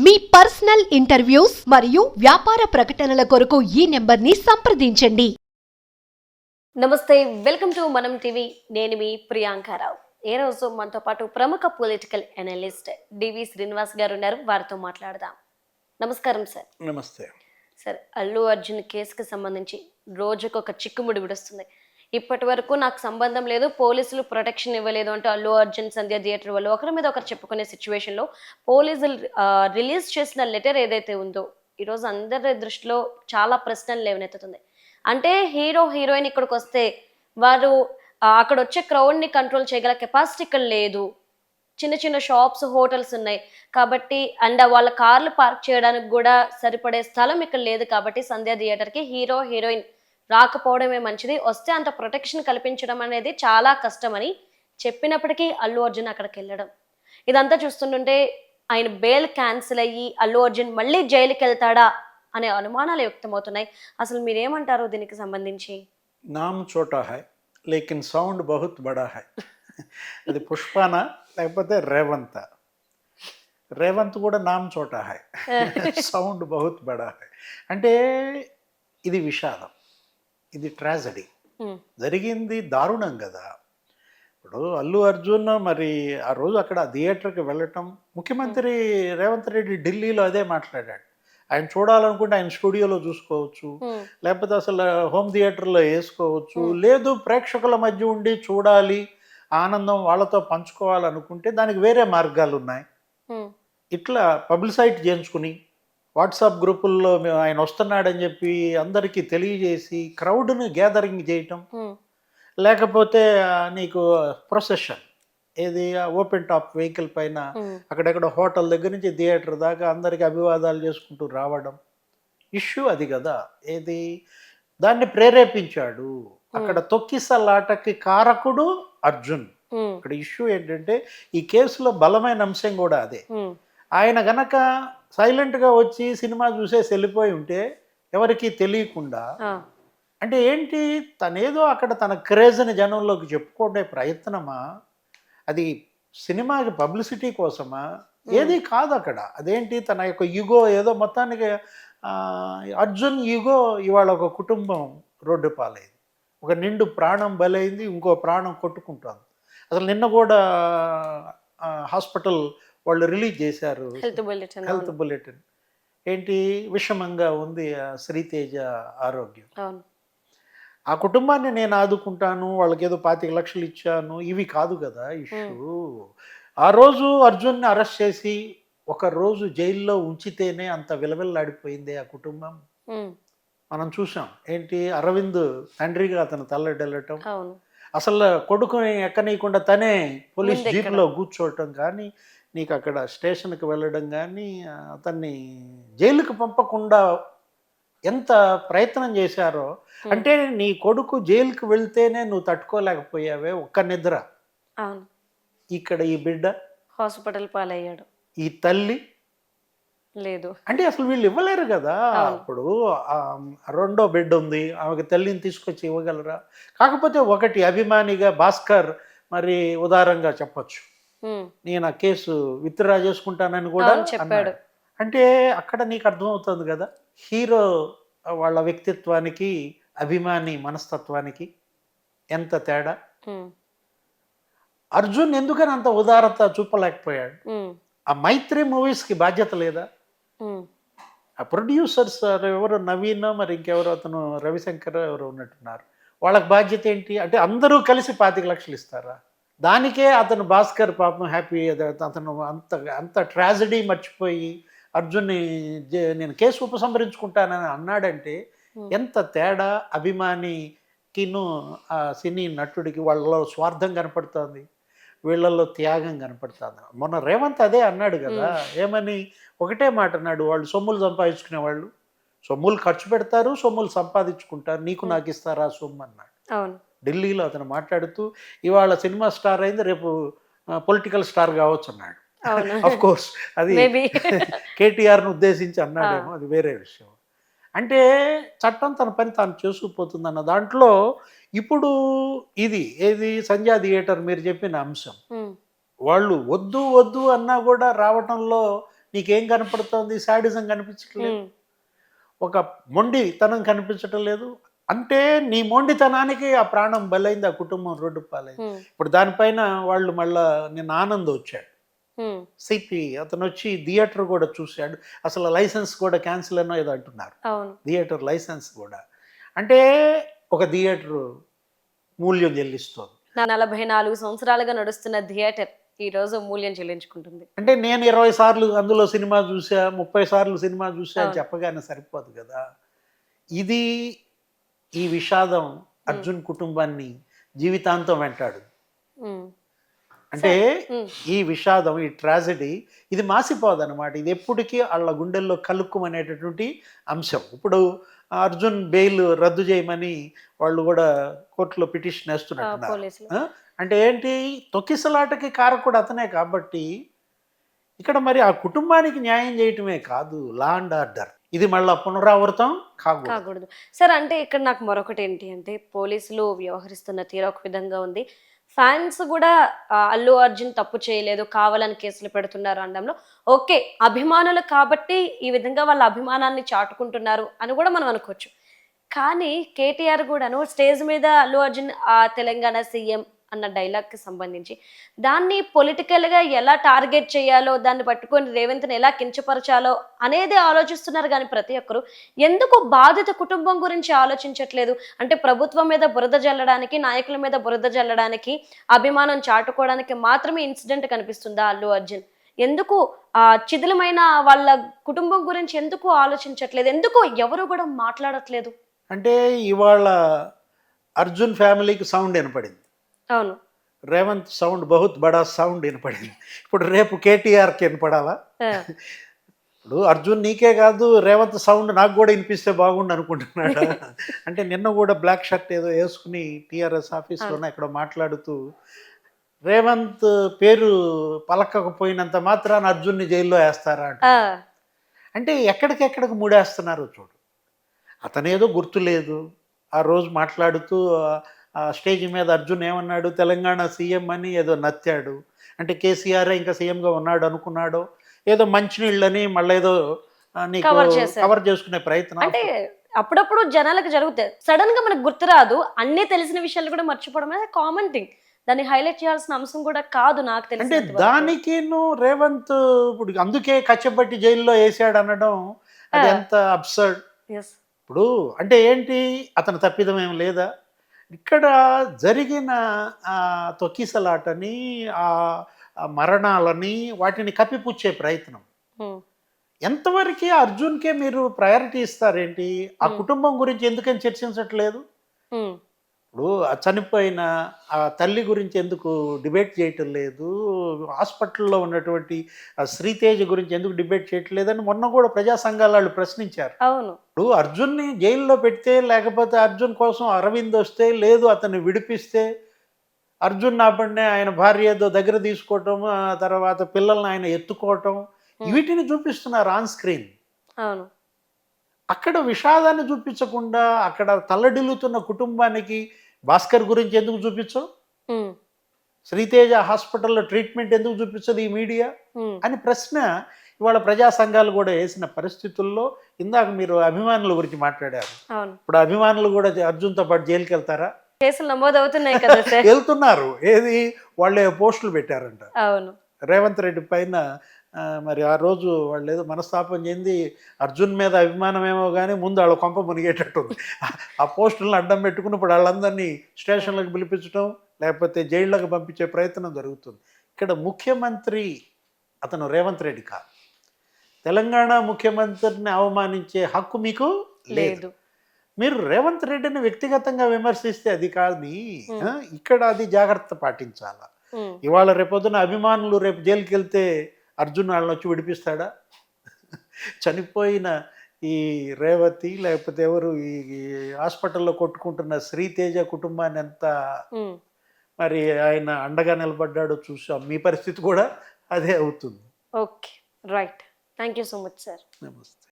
మీ personal interviews మరియు వ్యాపార ప్రకటనల కొరకు ఈ నెంబర్ని సంప్రదించండి. నమస్తే, వెల్కమ్ టు మనం టీవీ. నేను మీ ప్రియాంకారావు. ఏ రోజు మనతో పాటు ప్రముఖ పొలిటికల్ అనలిస్ట్ డివి శ్రీనివాస్ గారు ఉన్నారు. వారితో మాట్లాడదాం. నమస్కారం సార్. నమస్తే సార్, అల్లు అర్జున్ కేసుకి సంబంధించి రోజుకు ఒక చిక్కుముడి విడుస్తుంది. ఇప్పటి వరకు నాకు సంబంధం లేదు, పోలీసులు ప్రొటెక్షన్ ఇవ్వలేదు అంటూ అల్లు అర్జున్ సంధ్య థియేటర్ వాళ్ళు ఒకరి మీద ఒకరు చెప్పుకునే సిచ్యువేషన్లో పోలీసులు రిలీజ్ చేసిన లెటర్ ఏదైతే ఉందో ఈరోజు అందరి దృష్టిలో చాలా ప్రశ్నలు లేవనెత్తుతుంది. అంటే హీరో హీరోయిన్ ఇక్కడికి వస్తే వారు అక్కడ వచ్చే క్రౌడ్ని కంట్రోల్ చేయగల కెపాసిటీ ఇక్కడ లేదు. చిన్న చిన్న షాప్స్, హోటల్స్ ఉన్నాయి కాబట్టి, అండ్ వాళ్ళ కార్లు పార్క్ చేయడానికి కూడా సరిపడే స్థలం ఇక్కడ లేదు కాబట్టి సంధ్య థియేటర్కి హీరో హీరోయిన్ రాకపోవడమే మంచిది, వస్తే అంత ప్రొటెక్షన్ కల్పించడం అనేది చాలా కష్టమని చెప్పినప్పటికీ అల్లు అర్జున్ అక్కడికి వెళ్ళడం, ఇదంతా చూస్తుంటే ఆయన బెయిల్ క్యాన్సిల్ అయ్యి అల్లు అర్జున్ మళ్ళీ జైలుకి వెళ్తాడా అనే అనుమానాలు వ్యక్తమవుతున్నాయి. అసలు మీరేమంటారు దీనికి సంబంధించి? నామ్ చోటా హై లేకిన్ సౌండ్ బహుత్ బడా హై. అది పుష్పానా లేకపోతే రేవంత్? రేవంత్ కూడా నామ్ చోటా హై, సౌండ్ బహుత్ బడా హై. అంటే ఇది విషాదం, ఇది ట్రాజడీ. జరిగింది దారుణం కదా. ఇప్పుడు అల్లు అర్జున్ మరి ఆ రోజు అక్కడ థియేటర్కి వెళ్ళటం, ముఖ్యమంత్రి రేవంత్ రెడ్డి ఢిల్లీలో అదే మాట్లాడాడు. ఆయన చూడాలనుకుంటే ఆయన స్టూడియోలో చూసుకోవచ్చు, లేకపోతే అసలు హోమ్ థియేటర్లో వేసుకోవచ్చు, లేదు ప్రేక్షకుల మధ్య ఉండి చూడాలి, ఆనందం వాళ్ళతో పంచుకోవాలనుకుంటే దానికి వేరే మార్గాలు ఉన్నాయి. ఇట్లా పబ్లిసైట్ చేయించుకుని వాట్సాప్ గ్రూపుల్లో ఆయన వస్తున్నాడని చెప్పి అందరికీ తెలియజేసి క్రౌడ్ని గ్యాదరింగ్ చేయటం, లేకపోతే నీకు ప్రొసెషన్ ఏది ఓపెన్ టాప్ వెహికల్ పైన అక్కడెక్కడ హోటల్ దగ్గర నుంచి థియేటర్ దాకా అందరికి అభివాదాలు చేసుకుంటూ రావడం, ఇష్యూ అది కదా. ఏది దాన్ని ప్రేరేపించాడు, అక్కడ తొక్కిసలాటకి కారకుడు అర్జున్. ఇక్కడ ఇష్యూ ఏంటంటే ఈ కేసులో బలమైన అంశం కూడా అదే. ఆయన గనక సైలెంట్గా వచ్చి సినిమా చూసేసి వెళ్ళిపోయి ఉంటే ఎవరికి తెలియకుండా, అంటే ఏంటి తనేదో అక్కడ తన క్రేజ్ని జనంలోకి చెప్పుకునే ప్రయత్నమా, అది సినిమాకి పబ్లిసిటీ కోసమా? ఏది కాదు అక్కడ. అదేంటి తన యొక్క ఈగో ఏదో మొత్తానికి అర్జున్ ఈగో ఇవాళ ఒక కుటుంబం రోడ్డు పాలైంది, ఒక నిండు ప్రాణం బలైంది, ఇంకో ప్రాణం కొట్టుకుంటుంది. అసలు నిన్న కూడా హాస్పిటల్ వాళ్ళు రిలీజ్ చేశారు హెల్త్ బులెటిన్. ఏంటి విషమంగా ఉంది శ్రీతేజ ఆరోగ్యం. ఆ కుటుంబాన్ని నేను ఆదుకుంటాను, వాళ్ళకి ఏదో 25 లక్షలు ఇచ్చాను, ఇవి కాదు కదా ఇష్యూ. ఆ రోజు అర్జున్ని అరెస్ట్ చేసి ఒక రోజు జైల్లో ఉంచితేనే అంత విలవిల్లాడిపోయింది ఆ కుటుంబం. మనం చూసాం ఏంటి అరవింద్ తండ్రిగా అతను తల్లడెళ్ళటం, అసలు కొడుకుని ఎక్కనీయకుండా తనే పోలీస్ జీప్లో కూర్చోవటం, కానీ నీకు అక్కడ స్టేషన్కి వెళ్ళడం కానీ అతన్ని జైలుకి పంపకుండా ఎంత ప్రయత్నం చేశారో. అంటే నీ కొడుకు జైలుకి వెళ్తేనే నువ్వు తట్టుకోలేకపోయావే ఒక్క నిద్ర. ఇక్కడ ఈ బిడ్డ హాస్పిటల్ పాలయ్యాడు, ఈ తల్లి లేదు అంటే అసలు వీళ్ళు ఇవ్వలేరు కదా. ఇప్పుడు రెండో బిడ్డ ఉంది, ఆమెకి తల్లిని తీసుకొచ్చి ఇవ్వగలరా? కాకపోతే ఒకటి అభిమానిగా భాస్కర్ మరి ఉదారంగా చెప్పచ్చు, నేను ఆ కేసు విత్డ్రా చేసుకుంటానని కూడా చెప్పాడు. అంటే అక్కడ నీకు అర్థమవుతుంది కదా హీరో వాళ్ళ వ్యక్తిత్వానికి అభిమాని మనస్తత్వానికి ఎంత తేడా. అర్జున్ ఎందుకని అంత ఉదారత చూపలేకపోయాడు? ఆ మైత్రి మూవీస్కి బాధ్యత లేదా? ఆ ప్రొడ్యూసర్స్ ఎవరు నవీన్ మరి ఇంకెవరు అతను రవిశంకర్ ఎవరు ఉన్నట్టున్నారు, వాళ్ళకి బాధ్యత ఏంటి? అంటే అందరూ కలిసి 25 లక్షలు ఇస్తారా? దానికే అతను భాస్కర్ పాపం హ్యాపీ, అతను అంత అంత ట్రాజడీ మర్చిపోయి అర్జున్ని నేను కేసు ఉపసంహరించుకుంటానని అన్నాడంటే ఎంత తేడా. అభిమానికిను ఆ సినీ నటుడికి వాళ్ళలో స్వార్థం కనపడుతుంది, వీళ్ళల్లో త్యాగం కనపడుతుంది. మొన్న రేవంత్ అదే అన్నాడు కదా, ఏమని ఒకటే మాట అన్నాడు, వాళ్ళు సొమ్ములు సంపాదించుకునే వాళ్ళు సొమ్ములు ఖర్చు పెడతారు, సొమ్ములు సంపాదించుకుంటారు, నీకు నాకు ఇస్తారా సొమ్ము అన్నాడు ఢిల్లీలో. అతను మాట్లాడుతూ ఇవాళ సినిమా స్టార్ అయింది, రేపు పొలిటికల్ స్టార్ కావచ్చు అన్నాడు. అఫ్ కోర్స్ అది కేటీఆర్ను ఉద్దేశించి అన్నాడేమో, అది వేరే విషయం. అంటే చట్టం తన పని తాను చేసుకుపోతుందన్న దాంట్లో ఇప్పుడు ఇది ఏది సంధ్యా థియేటర్ మీరు చెప్పిన అంశం, వాళ్ళు వద్దు వద్దు అన్నా కూడా రావటంలో నీకేం కనపడుతోంది? శాడిజం కనిపించట్లేదు, ఒక మొండితనం కనిపించటం లేదు. అంటే నీ మొండితనానికి ఆ ప్రాణం బలైంది, ఆ కుటుంబం రోడ్డు పాలైంది. ఇప్పుడు దానిపైన వాళ్ళు మళ్ళా నిన్న ఆనంద్ వచ్చాడు, సిపి, అతను వచ్చి థియేటర్ కూడా చూశాడు. అసలు లైసెన్స్ కూడా క్యాన్సిల్ అనో ఏదో అంటున్నారు, థియేటర్ లైసెన్స్ కూడా. అంటే ఒక థియేటర్ మూల్యం చెల్లిస్తుంది. 44 సంవత్సరాలుగా నడుస్తున్న థియేటర్ ఈ రోజు మూల్యం చెల్లించుకుంటుంది. అంటే నేను 20 సార్లు అందులో సినిమా చూసా, 30 సార్లు సినిమా చూసా అని చెప్పగానే సరిపోదు కదా. ఇది ఈ విషాదం అర్జున్ కుటుంబాన్ని జీవితాంతం వెంటాడు. అంటే ఈ విషాదం, ఈ ట్రాజడీ ఇది మాసిపోదు అనమాట. ఇది ఎప్పటికీ వాళ్ళ గుండెల్లో కలుక్కుమనేటటువంటి అంశం. ఇప్పుడు అర్జున్ బెయిల్ రద్దు చేయమని వాళ్ళు కూడా కోర్టులో పిటిషన్ వేస్తున్నట్టున్నారు. అంటే ఏంటి, తొక్కిసలాటకి కారకుడు అతనే కాబట్టి ఇక్కడ మరి ఆ కుటుంబానికి న్యాయం చేయటమే కాదు, లా అండ్ ఆర్డర్ ఇది మళ్ళీ పునరావృతం కాకూడదు. సార్, అంటే ఇక్కడ నాకు మరొకటి ఏంటి అంటే, పోలీసులు వ్యవహరిస్తున్న తీరు ఒక విధంగా ఉంది, ఫ్యాన్స్ కూడా అల్లు అర్జున్ తప్పు చేయలేదు కావాలని కేసులు పెడుతున్నారు అనడంలో ఓకే, అభిమానులు కాబట్టి ఈ విధంగా వాళ్ళ అభిమానాన్ని చాటుకుంటున్నారు అని కూడా మనం అనుకోవచ్చు. కానీ కేటీఆర్ కూడాను స్టేజ్ మీద అల్లు అర్జున్ తెలంగాణ సీఎం అన్న డైలాగ్కి సంబంధించి దాన్ని పొలిటికల్గా ఎలా టార్గెట్ చేయాలో, దాన్ని పట్టుకొని రేవంత్ని ఎలా కించపరచాలో అనేది ఆలోచిస్తున్నారు. కానీ ప్రతి ఒక్కరు ఎందుకు బాధిత కుటుంబం గురించి ఆలోచించట్లేదు? అంటే ప్రభుత్వం మీద బురద జల్లడానికి, నాయకుల మీద బురద జల్లడానికి, అభిమానం చాటుకోవడానికి మాత్రమే ఇన్సిడెంట్ కనిపిస్తుందా అల్లు అర్జున్? ఎందుకు చిదిలమైన వాళ్ళ కుటుంబం గురించి ఎందుకు ఆలోచించట్లేదు? ఎందుకు ఎవరు కూడా మాట్లాడట్లేదు? అంటే ఇవాళ అర్జున్ ఫ్యామిలీకి సౌండ్ వినపడింది, అవును, రేవంత్ సౌండ్ బహుత్ బడా సౌండ్ వినపడింది. ఇప్పుడు రేపు కేటీఆర్కి వినపడాలా? ఇప్పుడు అర్జున్ నీకే కాదు, రేవంత్ సౌండ్ నాకు కూడా వినిపిస్తే బాగుండు అనుకుంటున్నాడు. అంటే నిన్న కూడా బ్లాక్ షర్ట్ ఏదో వేసుకుని టీఆర్ఎస్ ఆఫీస్లోనే ఎక్కడో మాట్లాడుతూ రేవంత్ పేరు పలకకపోయినంత మాత్రాన అర్జున్ని జైల్లో వేస్తారా అంటే ఎక్కడికెక్కడికి మూడేస్తున్నారు చూడు. అతనేదో గుర్తులేదు, ఆ రోజు మాట్లాడుతూ స్టేజ్ మీద అర్జున్ ఏమన్నాడు, తెలంగాణ సీఎం అని ఏదో నత్తాడు. అంటే కేసీఆర్ ఇంకా సీఎంగా ఉన్నాడు అనుకున్నాడో, ఏదో మంచినీళ్ళని మళ్ళీ ఏదో నీకు కవర్ చేసుకునే ప్రయత్నం. అంటే అప్పుడప్పుడు జనాలకు జరుగుతాయి, సడన్ గా మనకు గుర్తురాదు, అన్నీ తెలిసిన విషయాలు కూడా మర్చిపోవడం అనేది కామన్ థింగ్. దాన్ని హైలైట్ చేయాల్సిన అంశం కూడా కాదు నాకు తెలిసి. అంటే దానికి రేవంత్ ఇప్పుడు అందుకే కచ్చబట్టి జైల్లో వేసాడు అనడం అది ఎంత అబ్సర్డ్. ఇప్పుడు అంటే ఏంటి, అతను తప్పిదం ఏం లేదా? ఇక్కడ జరిగిన తొక్కిసలాటని, ఆ మరణాలని, వాటిని కప్పిపుచ్చే ప్రయత్నం ఎంతవరకు అర్జున్కే మీరు ప్రయారిటీ ఇస్తారేంటి? ఆ కుటుంబం గురించి ఎందుకని చర్చించట్లేదు? ఇప్పుడు చనిపోయిన ఆ తల్లి గురించి ఎందుకు డిబేట్ చేయటం లేదు? హాస్పిటల్లో ఉన్నటువంటి శ్రీతేజ గురించి ఎందుకు డిబేట్ చేయట్లేదని మొన్న కూడా ప్రజా సంఘాల వాళ్ళు ప్రశ్నించారు. అవును, ఇప్పుడు అర్జున్ని జైల్లో పెడితే, లేకపోతే అర్జున్ కోసం అరవింద్ వస్తే, లేదు అతన్ని విడిపిస్తే, అర్జున్ నాపడినే ఆయన భార్య ఏదో దగ్గర తీసుకోవటం, తర్వాత పిల్లల్ని ఆయన ఎత్తుకోవటం, వీటిని చూపిస్తున్నారు ఆన్ స్క్రీన్. అవును, అక్కడ విషాదాన్ని చూపించకుండా అక్కడ తల్లడిల్లుతున్న కుటుంబానికి భాస్కర్ గురించి ఎందుకు చూపించవు? శ్రీతేజ హాస్పిటల్లో ట్రీట్మెంట్ ఎందుకు చూపించదు ఈ మీడియా అని ప్రశ్న ఇవాళ ప్రజా సంఘాలు కూడా వేసిన పరిస్థితుల్లో, ఇందాక మీరు అభిమానుల గురించి మాట్లాడారు. ఇప్పుడు అభిమానులు కూడా అర్జున్తో పాటు జైలుకి వెళ్తారా? కేసులు నమోదవుతున్నాయి కదా సార్. వెళ్తున్నారు. ఏది, వాళ్ళే పోస్టులు పెట్టారంట. అవును, రేవంత్ రెడ్డి పైన మరి ఆ రోజు వాళ్ళు ఏదో మనస్తాపం చెంది అర్జున్ మీద అభిమానం ఏమో కానీ ముందు వాళ్ళ కొంప మునిగేటట్టుంది. ఆ పోస్టులను అడ్డం పెట్టుకుని ఇప్పుడు వాళ్ళందరినీ స్టేషన్లకు పిలిపించడం, లేకపోతే జైళ్ళకు పంపించే ప్రయత్నం జరుగుతుంది. ఇక్కడ ముఖ్యమంత్రి అతను రేవంత్ రెడ్డి కాదు. తెలంగాణ ముఖ్యమంత్రిని అవమానించే హక్కు మీకు లేదు. మీరు రేవంత్ రెడ్డిని వ్యక్తిగతంగా విమర్శిస్తే అది కాదు, ఇక్కడ అది జాగ్రత్త పాటించాలా. ఇవాళ రేపొద్దున అభిమానులు రేపు జైలుకి వెళ్తే అర్జున్ వాళ్ళని వచ్చి విడిపిస్తాడా? చనిపోయిన ఈ రేవతి, లేకపోతే ఎవరు ఈ హాస్పిటల్లో కొట్టుకుంటున్న శ్రీతేజ కుటుంబాన్ని ఎంత మరి ఆయన అండగా నిలబడ్డాడో చూసాం. మీ పరిస్థితి కూడా అదే అవుతుంది. Okay, right. Thank you so much sir. నమస్తే.